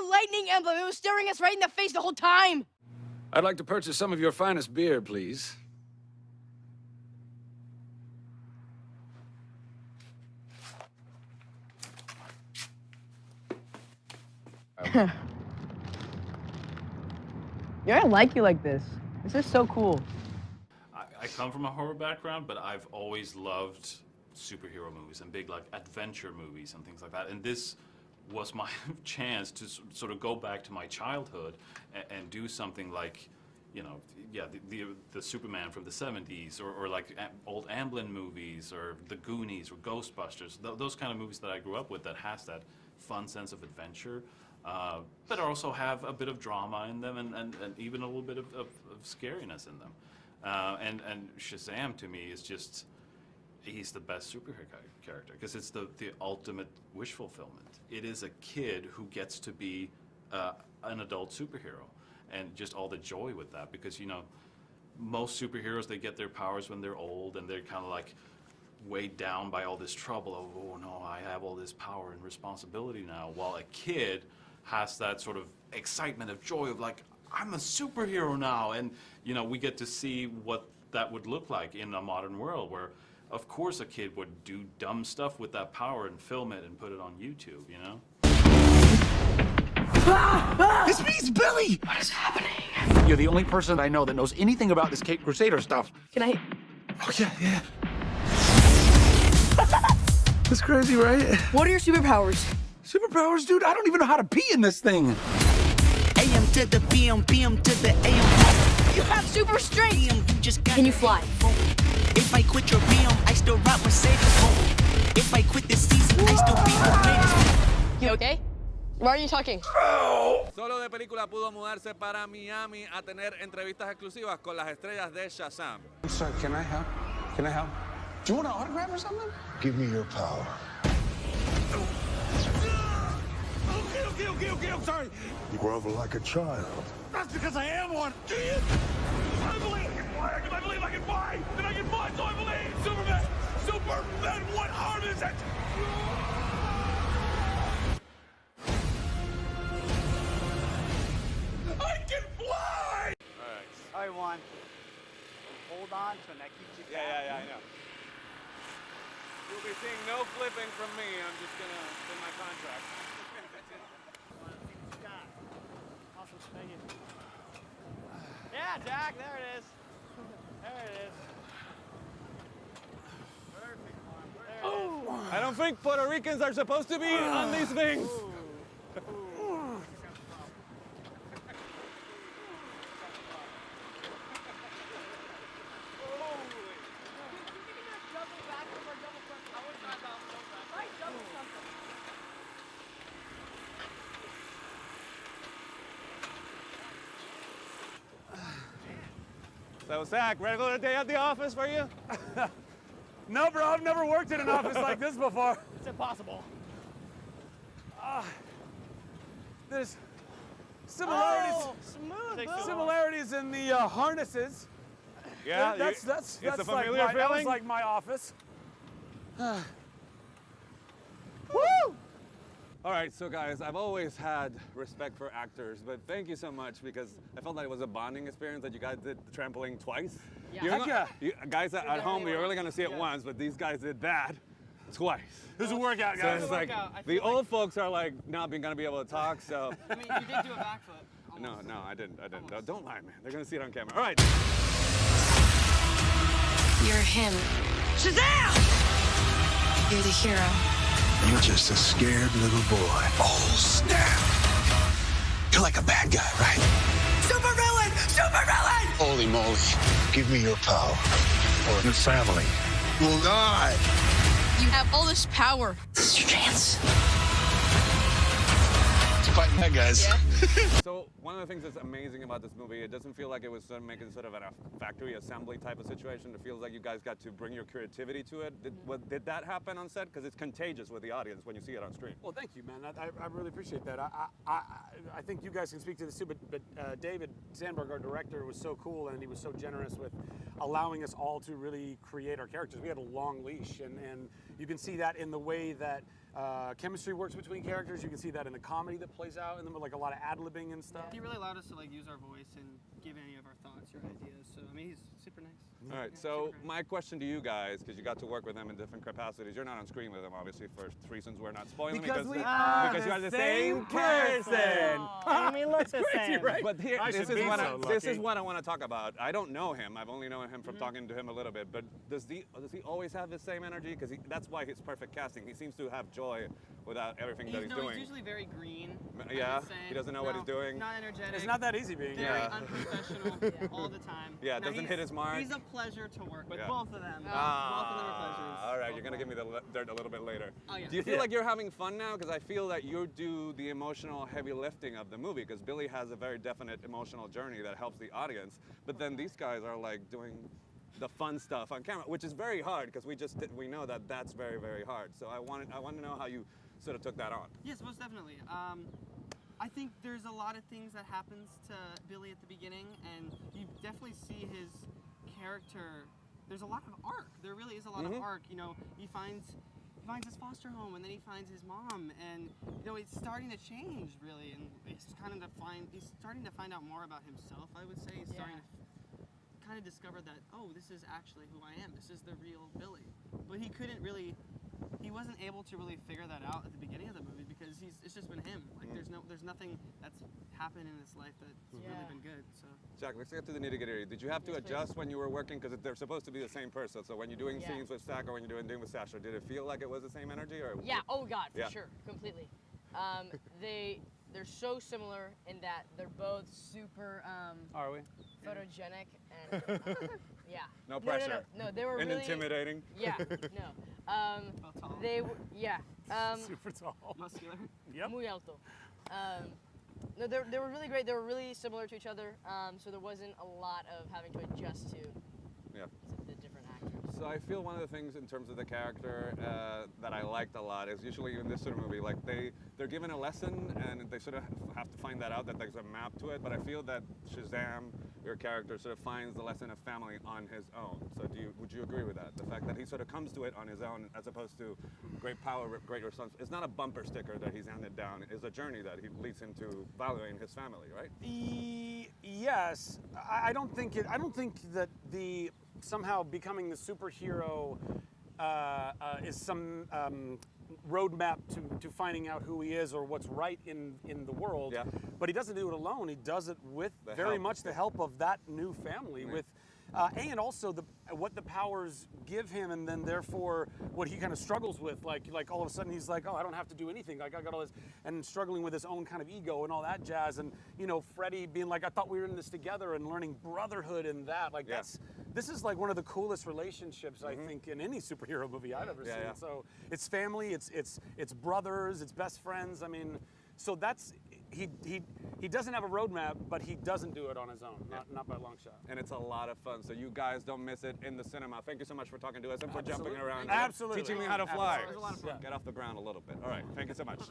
a lightning emblem. It was staring us right in the face the whole time. I'd like to purchase some of your finest beer, please. Yeah, I like you like this. This is so cool. I come from a horror background, but I've always loved superhero movies and big like adventure movies and things like that. And this was my chance to sort of go back to my childhood and do something like, you know, yeah, the Superman from the 70s or like old Amblin movies or the Goonies or Ghostbusters, those kind of movies that I grew up with that has that fun sense of adventure, but also have a bit of drama in them and even a little bit of scariness in them. And Shazam to me is just, he's the best superhero character because it's the ultimate wish fulfillment. It is a kid who gets to be an adult superhero and just all the joy with that because, you know, most superheroes, they get their powers when they're old and they're kind of like weighed down by all this trouble of, oh no, I have all this power and responsibility now, while a kid has that sort of excitement of joy of like, I'm a superhero now. And, you know, we get to see what that would look like in a modern world where, of course, a kid would do dumb stuff with that power and film it and put it on YouTube, you know? It's me, it's Billy! What is happening? You're the only person I know that knows anything about this Cape Crusader stuff. Can I? Oh, yeah. That's crazy, right? What are your superpowers? Superpowers, dude? I don't even know how to pee in this thing. AM to the PM, PM to the AM. You have super strength. Can you fly? If I quit your PM, I still rock Mercedes. If I quit this season, I still be the greatest. You okay? Why are you talking? Solo de Película pudo mudarse para Miami a tener entrevistas exclusivas con las estrellas de Shazam. I'm sorry, can I help? Can I help? Do you want an autograph or something? Give me your power. Okay, I'm sorry. You grovel like a child. That's because I am one. I believe I can fly. I believe I can fly. Then I can fly, so I believe. Superman. Superman, what arm is it? I can fly! All right, Juan. Hold on to it. That keeps you calm. Yeah, I know. You'll be seeing no flipping from me. I'm just gonna in my contract. Awesome swinging. Yeah, Jack, there it is. There it is. Perfect, Juan. There it is. I don't think Puerto Ricans are supposed to be on these things. So, Zach, regular day at the office for you? No, bro, I've never worked in an office like this before. It's impossible. There's similarities. Oh, smooth, Similarities in the harnesses. Yeah, that's it's a like familiar that was feeling? like my office. Woo! All right, so guys, I've always had respect for actors, but thank you so much because I felt like it was a bonding experience that you guys did the trampoline twice. Yeah. Guys at home, you're only gonna see it once, but these guys did that twice. This is a workout, guys. So it's like the old folks are like not gonna be able to talk. So I mean, you did do a backflip. no, I didn't. Don't lie, man. They're gonna see it on camera. All right. You're him. Shazam! You're the hero. You're just a scared little boy. Oh, snap. You're like a bad guy, right? Super villain! Super villain! Holy moly. Give me your power, or your family will die. You have all this power. This is your chance. Fighting bad guys. Yeah. So one of the things that's amazing about this movie, it doesn't feel like it was making sort of a factory assembly type of situation. It feels like you guys got to bring your creativity to it. Did that happen on set? Because it's contagious with the audience when you see it on screen. Well, thank you, man. I really appreciate that. I think you guys can speak to this too, but David Sandberg, our director, was so cool and he was so generous with allowing us all to really create our characters. We had a long leash, and you can see that in the way that chemistry works between characters. You can see that in the comedy that plays out, and then with like a lot of ad-libbing and stuff. He really allowed us to like use our voice and give any of our thoughts or ideas. So I mean, he's super nice. All right, Yeah, so super great. my question to you guys, because you got to work with them in different capacities, you're not on screen with them, obviously, for reasons we're not spoiling. Because we because you are the same person. And we look the Crazy, same. right? But here, I this should is be what so this is lucky. what I want to talk about. I don't know him. I've only known him from talking to him a little bit. But does he always have the same energy? Because that's why he's perfect casting. He seems to have joy without everything that he's doing. He's usually very green. I Yeah? would say. He doesn't know what he's doing? Not energetic. It's not that easy being. Very Yeah. unprofessional all the time. Yeah, No, doesn't he's- hit his mark. He's a pleasure to work with. Yeah. Both of them. Both of them are pleasures. All right, you're gonna give me the dirt a little bit later. Oh, yeah. Do you feel like you're having fun now? Because I feel that you do the emotional heavy lifting of the movie. Because Billy has a very definite emotional journey that helps the audience. But then these guys are like doing the fun stuff on camera, which is very hard because we know that that's very, very hard. So I want to know how you sort of took that on. Yes, most definitely. I think there's a lot of things that happens to Billy at the beginning, and you definitely see his character. There's a lot of arc. There really is a lot of arc. You know, he finds his foster home, and then he finds his mom, and you know, it's starting to change really, and he's starting to find out more about himself. I would say he's starting to kind of discover that, oh, this is actually who I am. This is the real Billy. But he wasn't able to really figure that out at the beginning of the movie because it's just been him. Like there's nothing that's happened in his life that's really been good. So Jack, let's get to the nitty-gritty. Did you have to adjust when you were working? Because they're supposed to be the same person. So when you're doing scenes with Zach or when you're doing with Sasha, did it feel like it was the same energy? Or Yeah. Oh God, for Yeah. sure, completely. They're so similar in that they're both super Are we? photogenic and yeah. No pressure. No, they were And really intimidating. Yeah. No. tall. They were yeah. Super tall. muscular. Yep. Muy alto. No, they were really great. They were really similar to each other. So there wasn't a lot of having to adjust to Yeah. the different actors. So I feel one of the things in terms of the character that I liked a lot is usually in this sort of movie, like they're given a lesson and they sort of have to find that out, that there's a map to it. But I feel that Shazam, your character, sort of finds the lesson of family on his own. So would you agree with that? The fact that he sort of comes to it on his own as opposed to great power, great responsibility. It's not a bumper sticker that he's handed down. It's a journey that he leads him to valuing his family, right? Yes, I don't think that the somehow becoming the superhero is some roadmap to finding out who he is or what's right in the world. Yeah. But he doesn't do it alone. He does it with The very help. much the help of that new family, Yeah. with and also what the powers give him, and then therefore what he kind of struggles with. Like all of a sudden he's like, oh, I don't have to do anything. Like I got all this, and struggling with his own kind of ego and all that jazz. And you know, Freddie being like, I thought we were in this together, and learning brotherhood and that. Like Yeah. this is like one of the coolest relationships I think in any superhero movie I've ever seen. yeah. So it's family, it's brothers, it's best friends. I mean, so that's he doesn't have a roadmap, but he doesn't do it on his own, not by a long shot. And it's a lot of fun. So you guys don't miss it in the cinema. Thank you so much for talking to us and for jumping Absolutely. around. Absolutely. Teaching me how to fly. Absolutely. It was a lot of fun. Get off the ground a little bit. All right. Thank you so much.